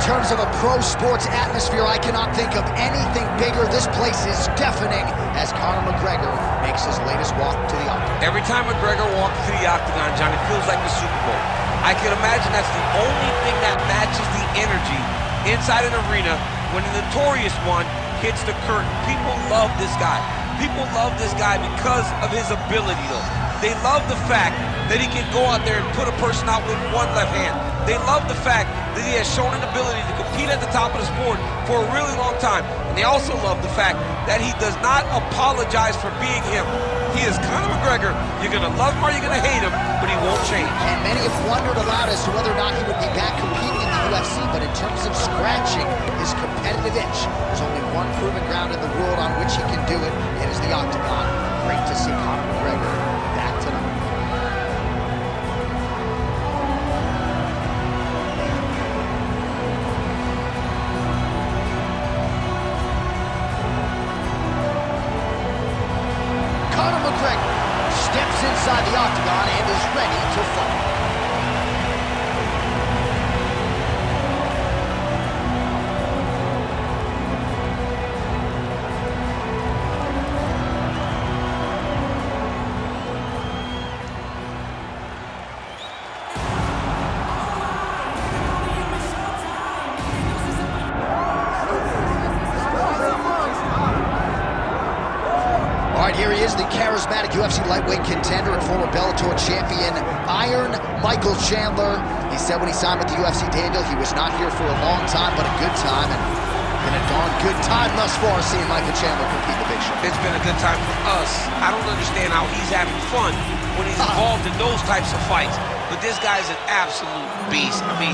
terms of a pro sports atmosphere, I cannot think of anything bigger. This place is deafening as Conor McGregor makes his latest walk to the octagon. Every time McGregor walks to the octagon, John, it feels like the Super Bowl. I can imagine that's the only thing that matches the energy inside an arena when the notorious one hits the curtain. People love this guy. People love this guy because of his ability, though. They love the fact that he can go out there and put a person out with one left hand. They love the fact that he has shown an ability to compete at the top of the sport for a really long time. And they also love the fact that he does not apologize for being him. He is Conor McGregor. You're going to love him or you're going to hate him, but he won't change. And many have wondered aloud as to whether or not he would be back competing in the UFC, but in terms of scratching his competitive itch, there's only one proven ground in the world on which he can do it. It is the octagon. Great to see Conor McGregor back tonight. Conor McGregor steps inside the octagon and is ready to fight. Here he is, the charismatic UFC lightweight contender and former Bellator champion, Iron Michael Chandler. He said when he signed with the UFC, Daniel, he was not here for a long time, but a good time, and been a darn good time thus far seeing Michael Chandler compete in the big show. It's been a good time for us. I don't understand how he's having fun when he's involved in those types of fights, but this guy's an absolute beast. I mean,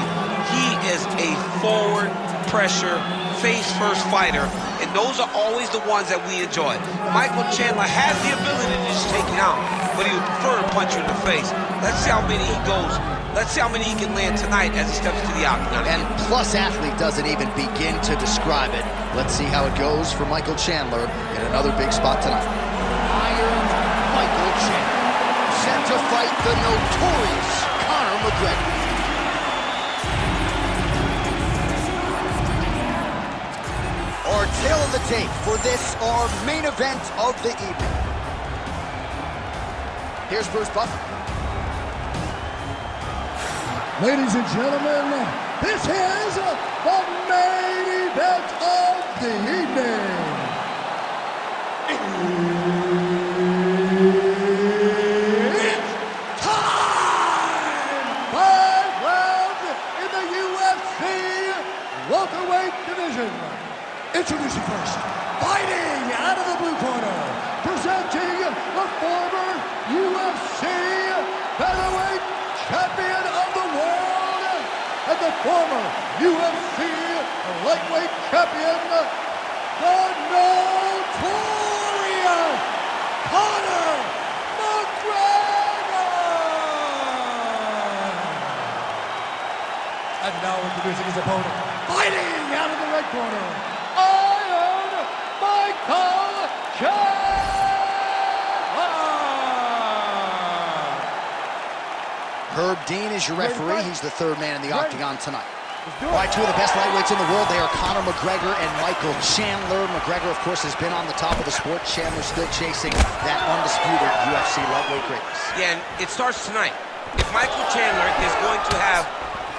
he is a forward pressure, face-first fighter, and those are always the ones that we enjoy. Michael Chandler has the ability to just take you out, but he would prefer to punch you in the face. Let's see how many he goes. Let's see how many he can land tonight as he steps to the octagon. And Plus Athlete doesn't even begin to describe it. Let's see how it goes for Michael Chandler in another big spot tonight. Iron Michael Chandler, set to fight the notorious Conor McGregor. Our tail of the tape for this, our main event of the evening. Here's Bruce Buffer. Ladies and gentlemen, this is the main event of the evening. It's time! 5 rounds in the UFC welterweight division. Introducing first, fighting out of the blue corner, presenting the former UFC featherweight champion of the world and the former UFC lightweight champion, the notorious Conor McGregor. And now introducing his opponent, fighting out of the red corner, Iron Michael Chandler. Herb Dean is your referee. He's the third man in the octagon tonight. All right, two of the best lightweights in the world. They are Conor McGregor and Michael Chandler. McGregor, of course, has been on the top of the sport. Chandler still chasing that undisputed UFC lightweight greatness. Yeah, and it starts tonight. If Michael Chandler is going to have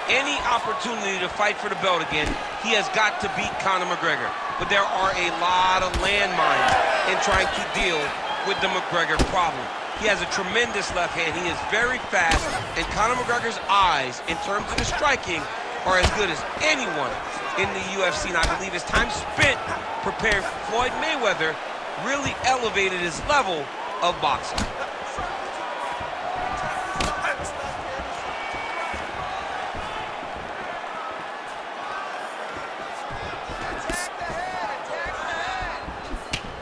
any opportunity to fight for the belt again, he has got to beat Conor McGregor. But there are a lot of landmines in trying to deal with the McGregor problem. He has a tremendous left hand. He is very fast, and Conor McGregor's eyes, in terms of the striking, are as good as anyone in the UFC. And I believe his time spent preparing for Floyd Mayweather really elevated his level of boxing.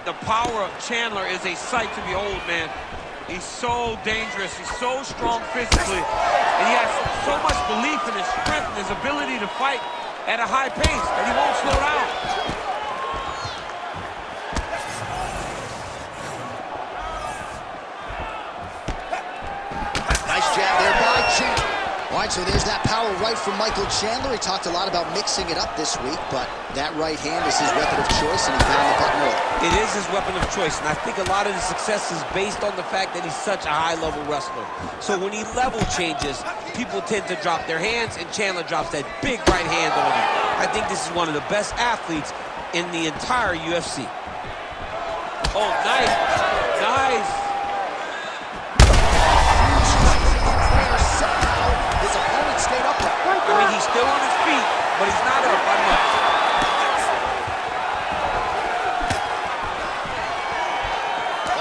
The power of Chandler is a sight to behold, man. He's so dangerous. He's so strong physically. And he has so much belief in his strength and his ability to fight at a high pace that he won't slow down. Nice jab there by Chandler. All right, so there's that power right from Michael Chandler. He talked a lot about mixing it up this week, but that right hand is his weapon of choice, and he found the button early. It is his weapon of choice, and I think a lot of the success is based on the fact that he's such a high-level wrestler. So when he level changes, people tend to drop their hands, and Chandler drops that big right hand on him. I think this is one of the best athletes in the entire UFC. Oh, nice. Nice. His opponent stayed up. I mean, he's still on his feet, but he's not up by much.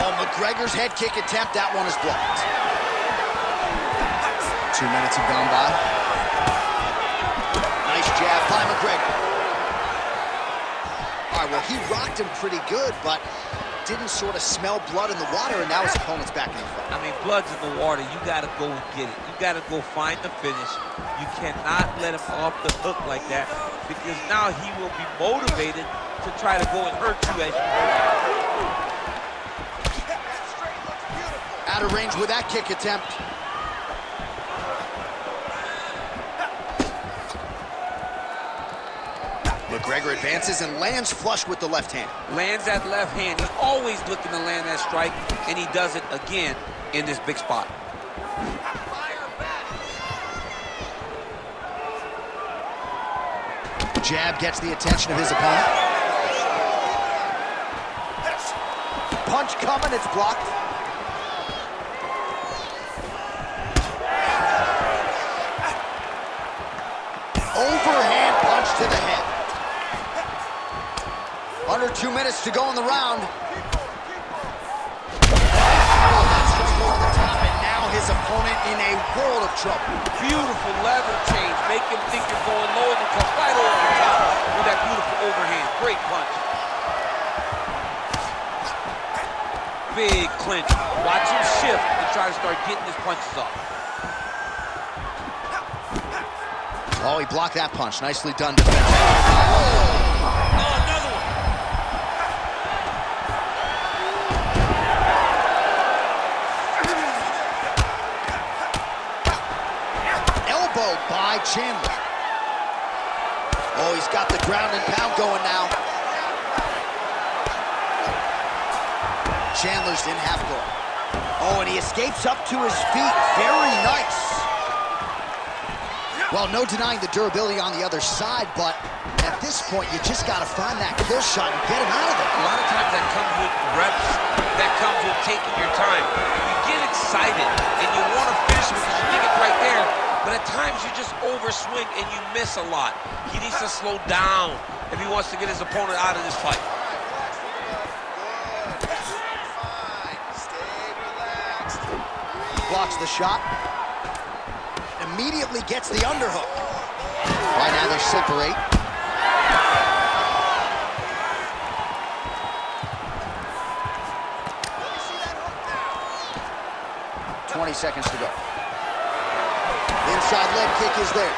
Oh, McGregor's head kick attempt, that one is blocked. 2 minutes have gone by. Nice jab by McGregor. All right, well, he rocked him pretty good, but didn't sort of smell blood in the water, and now his opponent's back in the fight. I mean, blood's in the water. You got to go get it. You got to go find the finish. You cannot let him off the hook like that, because now he will be motivated to try to go and hurt you as you hurt. Out of range with that kick attempt. McGregor advances and lands flush with the left hand. Lands that left hand. He's always looking to land that strike, and he does it again in this big spot. Jab gets the attention of his opponent. Punch coming, it's blocked. Overhand punch to the head. Under 2 minutes to go in the round. Oh, that's just over the top, and now his opponent in a world of trouble. Beautiful lever change. Make him think you're going low, and then come right over the top with that beautiful overhand. Great punch. Big clinch. Watch him shift and try to start getting his punches off. Oh, he blocked that punch. Nicely done defensively. Another one. Elbow by Chandler. Oh, he's got the ground and pound going now. Chandler's in half guard. Oh, and he escapes up to his feet. Very nice. Well, no denying the durability on the other side, but at this point, you just got to find that kill shot and get him out of there. A lot of times that comes with reps, that comes with taking your time. You get excited, and you want to finish because you think it's right there, but at times you just overswing and you miss a lot. He needs to slow down if he wants to get his opponent out of this fight. Blocks the shot. Immediately gets the underhook. Right now they separate. "20 seconds to go. Inside leg kick is there.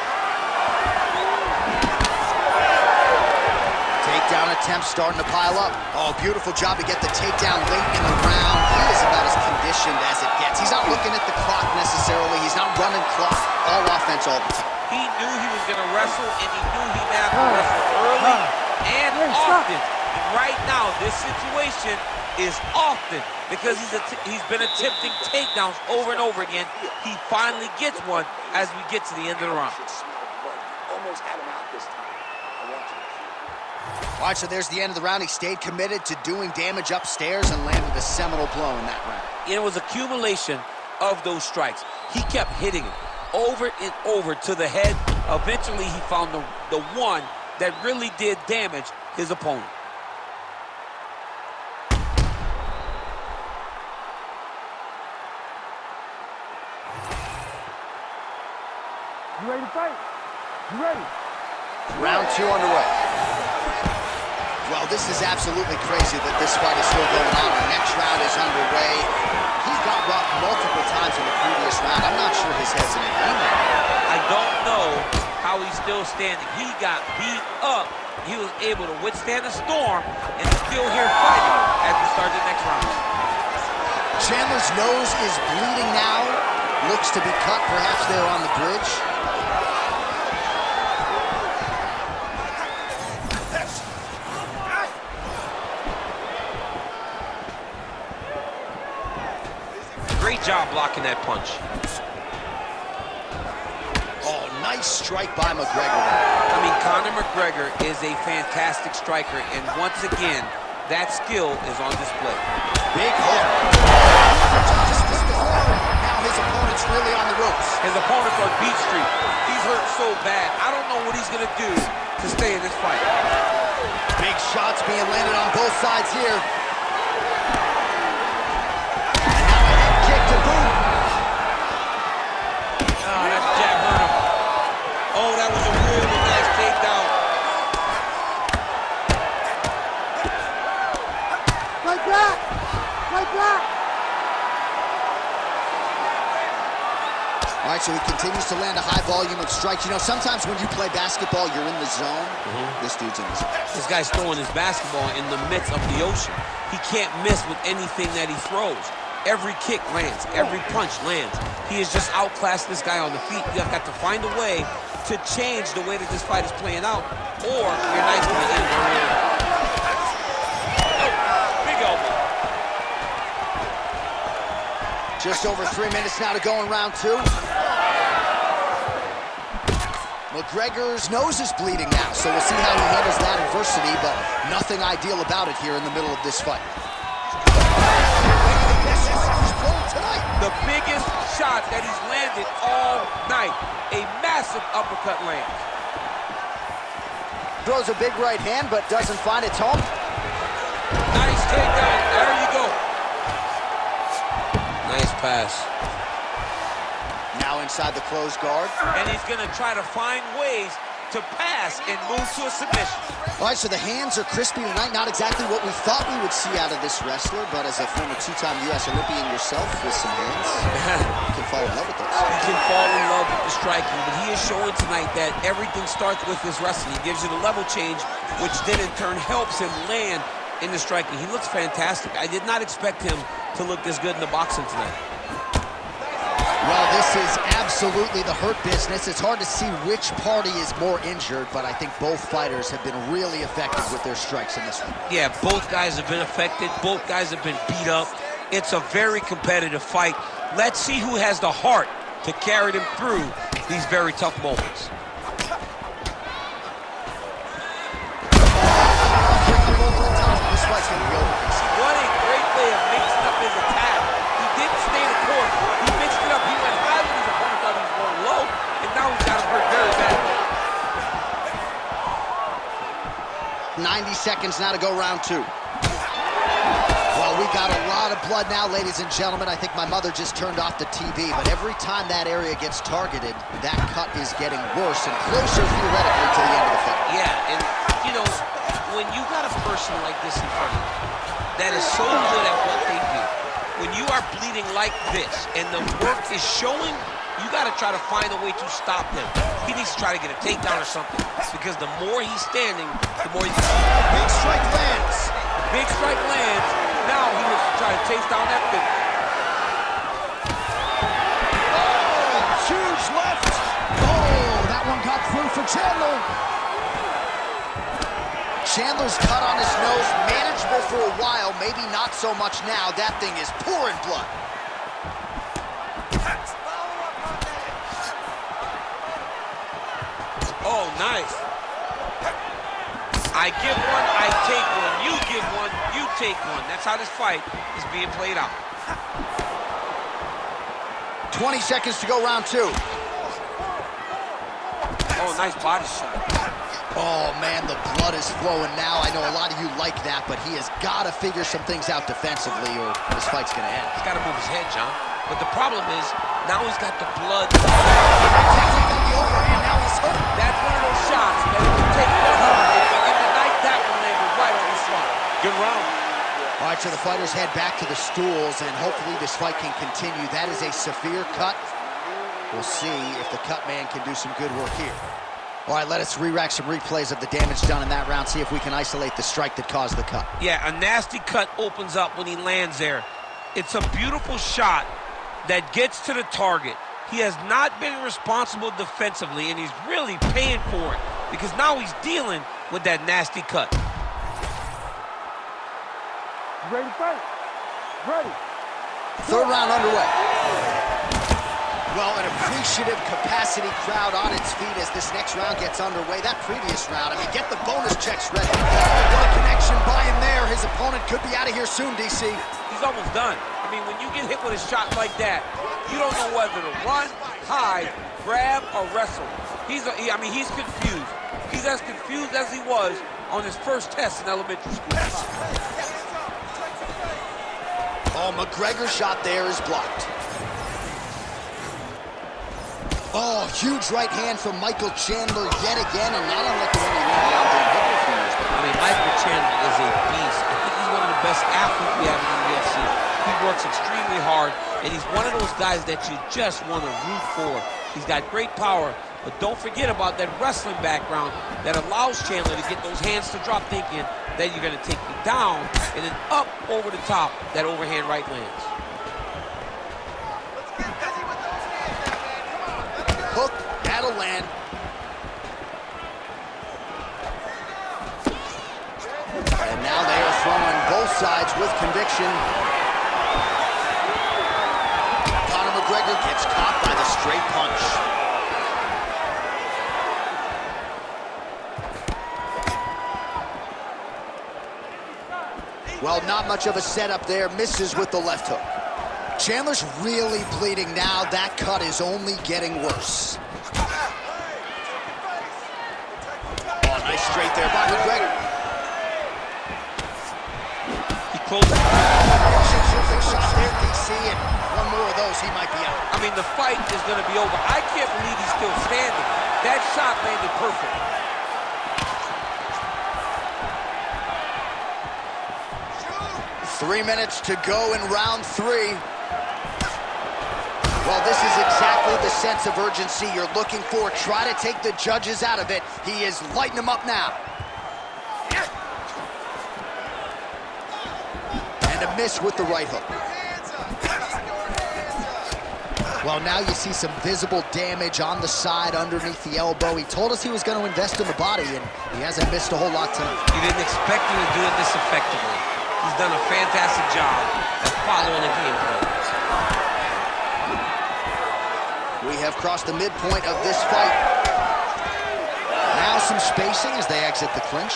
Takedown attempts starting to pile up. Oh, beautiful job to get the takedown late in the round. He is about as conditioned as it gets. He's not looking at the clock necessarily. He's not running clock. All offense all the time. He knew he was going to wrestle, and he knew he had to wrestle early and often. And right now, this situation is often because he's been attempting takedowns over and over again. He finally gets one as we get to the end of the round. Almost had him out this time. All right, so there's the end of the round. He stayed committed to doing damage upstairs and landed a seminal blow in that round. It was accumulation of those strikes. He kept hitting it over and over to the head. Eventually, he found the one that really did damage his opponent. You ready to fight? You ready? Round 2 underway. Well, this is absolutely crazy that this fight is still going on. The next round is underway. He got rocked multiple times in the previous round. I'm not sure his head's in it anymore. I don't know how he's still standing. He got beat up. He was able to withstand the storm and still here fighting as we start the next round. Chandler's nose is bleeding now. Looks to be cut, perhaps there on the bridge. job blocking that punch. Oh, nice strike by McGregor. I mean, Conor McGregor is a fantastic striker, and once again, that skill is on display. Big hook. Now his opponent's really on the ropes. His opponent's on beat street. He's hurt so bad. I don't know what he's going to do to stay in this fight. Big shots being landed on both sides here. And now a head kick to boot. Oh, that jab hurt him. Oh, that was a really nice takedown. Like that! Like that! All right, so he continues to land a high volume of strikes. You know, sometimes when you play basketball, you're in the zone. This dude's in the zone. This guy's throwing his basketball in the midst of the ocean. He can't miss with anything that he throws. Every kick lands. Every punch lands. He has just outclassed this guy on the feet. You've got to find a way to change the way that this fight is playing out, or your night's going to end very early. Oh, big elbow. Just over 3 minutes now to go in round 2. McGregor's nose is bleeding now, so we'll see how he handles that adversity, but nothing ideal about it here in the middle of this fight. The biggest shot that he's landed all night. A massive uppercut lands. Throws a big right hand, but doesn't find its home. Nice takedown. There you go. Nice pass. Now inside the closed guard. And he's going to try to find ways to pass and move to a submission. All right, so the hands are crispy tonight. Not exactly what we thought we would see out of this wrestler, but as a former two-time U.S. Olympian yourself with some hands, you can fall in love with those. He can fall in love with the striking, but he is showing tonight that everything starts with his wrestling. He gives you the level change, which then in turn helps him land in the striking. He looks fantastic. I did not expect him to look this good in the boxing tonight. Well, this is absolutely the hurt business. It's hard to see which party is more injured, but I think both fighters have been really effective with their strikes in this one. Yeah, both guys have been affected. Both guys have been beat up. It's a very competitive fight. Let's see who has the heart to carry them through these very tough moments. This fight's gonna be over. What a great way of mixing up his attack. He didn't stay the course. He mixed it up. He went high when his opponent thought he was going low, and now he's got him hurt very badly. 90 seconds now to go round 2. Well, we got a lot of blood now, ladies and gentlemen. I think my mother just turned off the TV, but every time that area gets targeted, that cut is getting worse and closer, theoretically, to the end of the fight. Yeah, and, you know, when you got a person like this in front of you that is so good at what they do, when you are bleeding like this and the work is showing, you got to try to find a way to stop him. He needs to try to get a takedown or something, because the more he's standing, the more he's... Big strike lands. Big strike lands. Now he looks to try to chase down that finish. Oh, huge left. Oh, that one got through for Chandler. Chandler's cut on his nose, manageable for a while, maybe not so much now. That thing is pouring blood. Oh, nice. I give one, I take one. You give one, you take one. That's how this fight is being played out. 20 seconds to go round 2. Oh, nice body shot. Oh, man, the blood is flowing now. I know a lot of you like that, but he has got to figure some things out defensively or this fight's going to end. He's got to move his head, John. But the problem is, now he's got the blood. Overhand, now he's hurt. That's one of those shots that if you take one hard, and tonight that one landed right on the spot. Good round. All right, so the fighters head back to the stools, and hopefully this fight can continue. That is a severe cut. We'll see if the cut man can do some good work here. All right, let us re-rack some replays of the damage done in that round, see if we can isolate the strike that caused the cut. Yeah, a nasty cut opens up when he lands there. It's a beautiful shot that gets to the target. He has not been responsible defensively, and he's really paying for it because now he's dealing with that nasty cut. Ready to fight. Ready. Third round underway. Well, an appreciative capacity crowd on its feet as this next round gets underway. That previous round, I mean, get the bonus checks ready. What a connection by him there. His opponent could be out of here soon, DC. He's almost done. I mean, when you get hit with a shot like that, you don't know whether to run, hide, grab, or wrestle. He's confused. He's as confused as he was on his first test in elementary school. Oh, McGregor's shot there is blocked. Oh, huge right hand from Michael Chandler yet again, and not unlike the one he landed on during Hooker a few years back. I mean, Michael Chandler is a beast. I think he's one of the best athletes we have in the UFC. He works extremely hard, and he's one of those guys that you just want to root for. He's got great power, but don't forget about that wrestling background that allows Chandler to get those hands to drop, thinking that you're going to take me down, and then up over the top, that overhand right lands. Hook, that'll land. And now they are throwing both sides with conviction. Conor McGregor gets caught by the straight punch. Well, not much of a setup there. Misses with the left hook. Chandler's really bleeding now. That cut is only getting worse. Oh, nice straight there by McGregor. He closed it. Terrific shot there, DC, and one more of those, he might be out. I mean, the fight is going to be over. I can't believe he's still standing. That shot landed perfect. 3 minutes to go in round 3. Well, this is exactly the sense of urgency you're looking for. Try to take the judges out of it. He is lighting them up now. And a miss with the right hook. Well, now you see some visible damage on the side underneath the elbow. He told us he was going to invest in the body, and he hasn't missed a whole lot tonight. You didn't expect him to do it this effectively. He's done a fantastic job of following the game plan. We have crossed the midpoint of this fight. Now some spacing as they exit the clinch.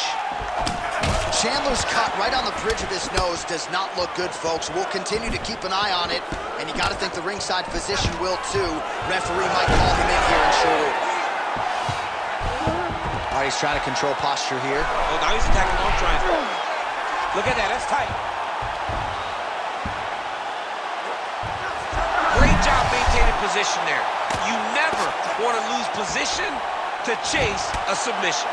Chandler's cut right on the bridge of his nose does not look good, folks. We'll continue to keep an eye on it, and you got to think the ringside physician will too. Referee might call him in here in short order. All right, he's trying to control posture here. Oh, now he's attacking arm triangle. Look at that, that's tight. Great job maintaining position there. You never want to lose position to chase a submission.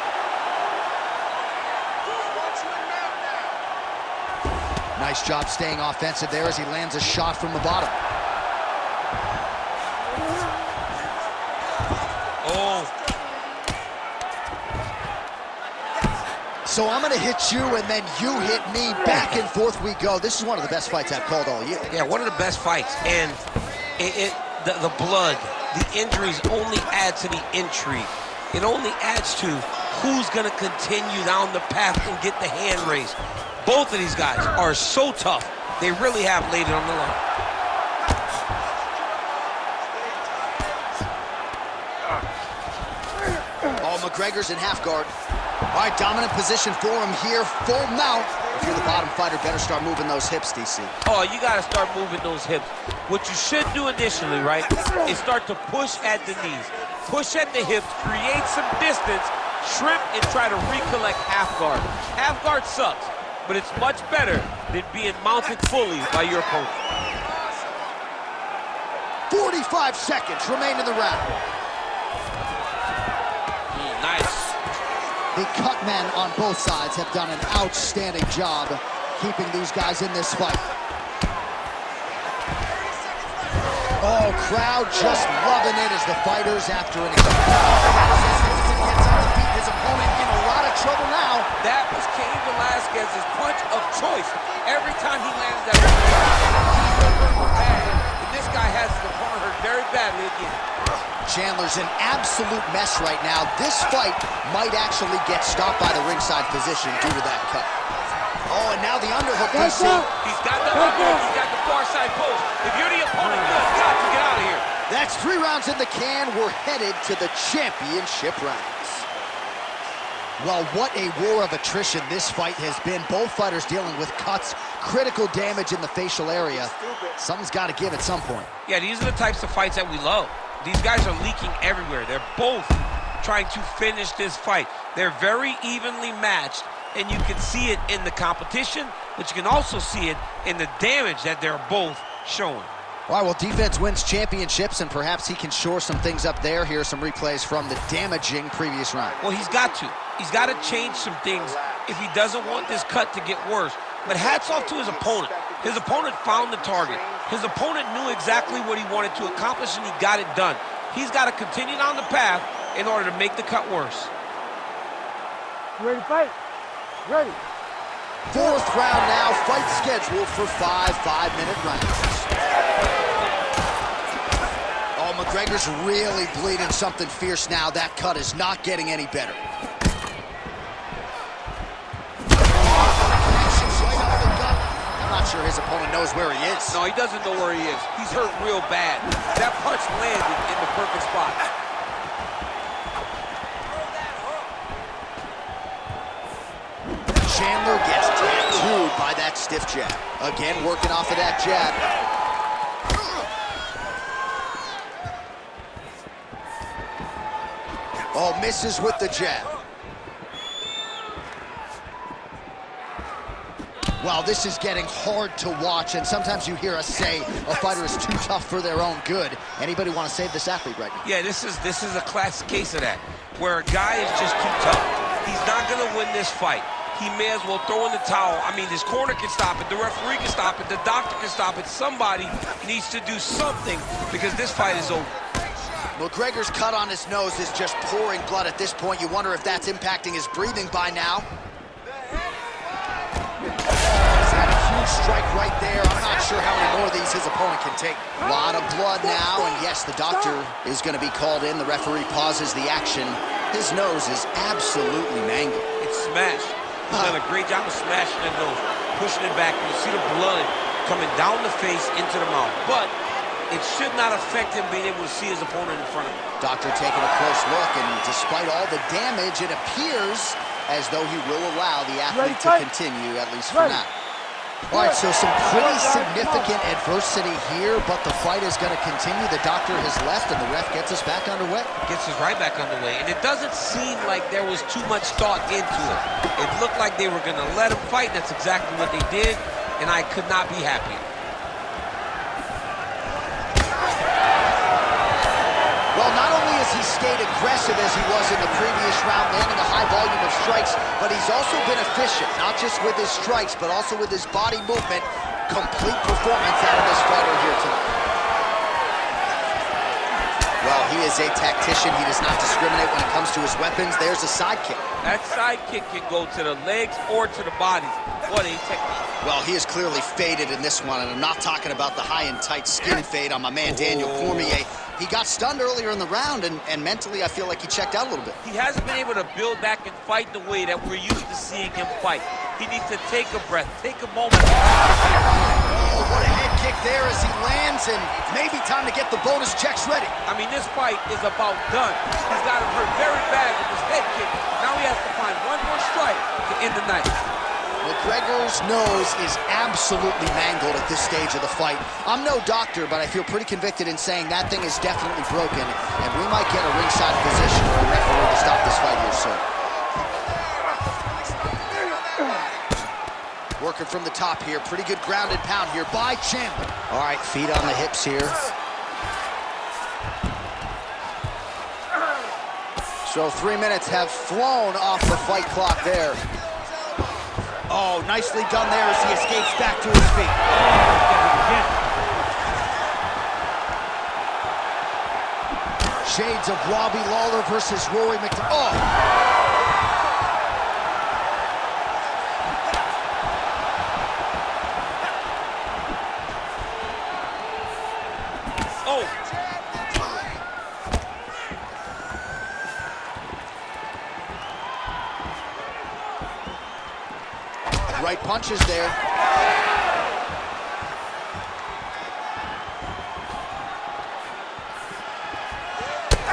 Nice job staying offensive there as he lands a shot from the bottom. Oh. So I'm going to hit you, and then you hit me. Back and forth we go. This is one of the best fights I've called all year. Yeah, one of the best fights. And the blood, the injuries only add to the intrigue. It only adds to who's going to continue down the path and get the hand raised. Both of these guys are so tough. They really have laid it on the line. Oh, McGregor's in half guard. All right, dominant position for him here. Full mount. If you're the bottom fighter, better start moving those hips, DC. Oh, you got to start moving those hips. What you should do initially, right, is start to push at the knees. Push at the hips, create some distance, shrimp, and try to recollect half guard. Half guard sucks, but it's much better than being mounted fully by your opponent. 45 seconds remain in the round. Nice. The cut men on both sides have done an outstanding job keeping these guys in this fight. Oh, crowd just loving it as the fighters after an gets on the feet. His opponent in a lot of trouble now. That was Cain Velasquez's punch of choice. Every time he lands that and this guy has his opponent hurt very badly again. Chandler's in absolute mess right now. This fight might actually get stopped by the ringside physician due to that cut. Oh, and now the underhook, That's DC. it. He's got the underhook, he's got the far side post. If you're the opponent, you have got to get out of here. That's 3 rounds in the can. We're headed to the championship rounds. Well, what a war of attrition this fight has been. Both fighters dealing with cuts, critical damage in the facial area. Something's got to give at some point. Yeah, these are the types of fights that we love. These guys are leaking everywhere. They're both trying to finish this fight. They're very evenly matched, and you can see it in the competition, but you can also see it in the damage that they're both showing. All right, well, defense wins championships, and perhaps he can shore some things up there. Here are some replays from the damaging previous round. Well, he's got to. He's got to change some things if he doesn't want this cut to get worse. But hats off to his opponent. His opponent found the target. His opponent knew exactly what he wanted to accomplish, and he got it done. He's got to continue down the path in order to make the cut worse. You ready to fight? Ready. 4th round now, fight scheduled for 5 5-minute rounds. Oh, McGregor's really bleeding something fierce now. That cut is not getting any better. I'm not sure his opponent knows where he is. No, he doesn't know where he is. He's hurt real bad. That punch landed in the perfect spot. Chandler gets tattooed by that stiff jab. Again, working off of that jab. Oh, misses with the jab. Well, this is getting hard to watch, and sometimes you hear us say a fighter is too tough for their own good. Anybody want to save this athlete right now? Yeah, this is a classic case of that, where a guy is just too tough. He's not going to win this fight. He may as well throw in the towel. I mean, his corner can stop it, the referee can stop it, the doctor can stop it. Somebody needs to do something because this fight is over. McGregor's cut on his nose is just pouring blood at this point. You wonder if that's impacting his breathing by now. He's had a huge strike right there. I'm not sure how many more of these his opponent can take. A lot of blood now, and yes, the doctor is going to be called in. The referee pauses the action. His nose is absolutely mangled. It's smashed. He's done a great job of smashing the nose, pushing it back. You see the blood coming down the face into the mouth. But it should not affect him being able to see his opponent in front of him. Doctor taking a close look, and despite all the damage, it appears as though he will allow the athlete to continue, at least for now. All right, so some pretty significant adversity here, but the fight is going to continue. The doctor has left, and the ref gets us back underway. Gets us right back underway, and it doesn't seem like there was too much thought into it. It looked like they were going to let him fight. That's exactly what they did, and I could not be happier. Well, not only has he stayed aggressive as he was in the previous round, landing a high volume of strikes, but he's also been efficient, not just with his strikes, but also with his body movement. Complete performance out of this fighter here tonight. Well, he is a tactician. He does not discriminate when it comes to his weapons. There's a side kick. That side kick can go to the legs or to the body. What a technique. Well, he is clearly faded in this one, and I'm not talking about the high and tight skin fade on my man Daniel Cormier. He got stunned earlier in the round, and mentally I feel like he checked out a little bit. He hasn't been able to build back and fight the way that we're used to seeing him fight. He needs to take a breath, take a moment. Oh, what a head kick there as he lands, and maybe time to get the bonus checks ready. I mean, this fight is about done. He's got him hurt very bad with his head kick. Now he has to find one more strike to end the night. McGregor's nose is absolutely mangled at this stage of the fight. I'm no doctor, but I feel pretty convicted in saying that thing is definitely broken, and we might get a ringside position or a referee to stop this fight here soon. Working from the top here. Pretty good grounded pound here by Chandler. All right, feet on the hips here. So 3 minutes have flown off the fight clock there. Oh, nicely done there as he escapes back to his feet. Shades of Robbie Lawler versus Rory McDonald. Oh! Right punches there.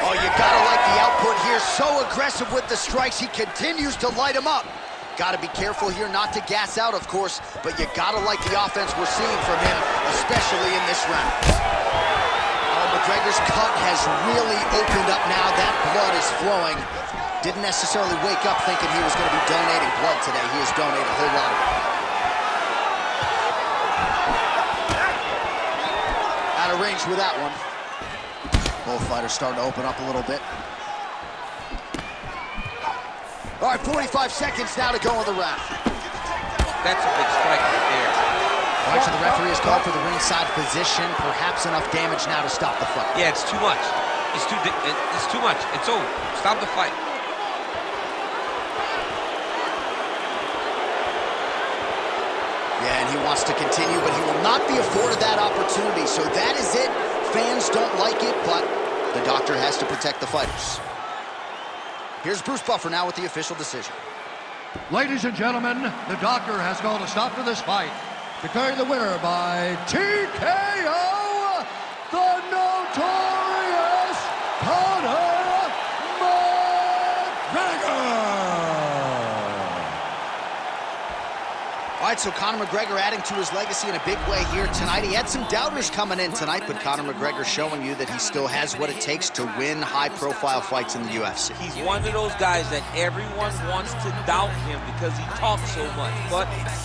Oh, you gotta like the output here. So aggressive with the strikes. He continues to light him up. Gotta be careful here not to gas out, of course, but you gotta like the offense we're seeing from him, especially in this round. Oh, McGregor's cut has really opened up now. That blood is flowing. Didn't necessarily wake up thinking he was gonna be donating blood today. He has donated a whole lot of it. Out of range with that one. Both fighters starting to open up a little bit. All right, 45 seconds now to go in the round. That's a big strike right there. All right, so the referee has called for the ringside position. Perhaps enough damage now to stop the fight. Yeah, it's too much. It's too much. It's over. Stop the fight. Yeah, and he wants to continue, but he will not be afforded that opportunity. So that is it. Fans don't like it, but the doctor has to protect the fighters. Here's Bruce Buffer now with the official decision. Ladies and gentlemen, the doctor has called a stop to this fight, declaring the winner by TKO, the notorious Conor McGregor. All right, so Conor McGregor adding to his legacy in a big way here tonight. He had some doubters coming in tonight, but Conor McGregor showing you that he still has what it takes to win high-profile fights in the UFC. He's one of those guys that everyone wants to doubt him because he talks so much, but he has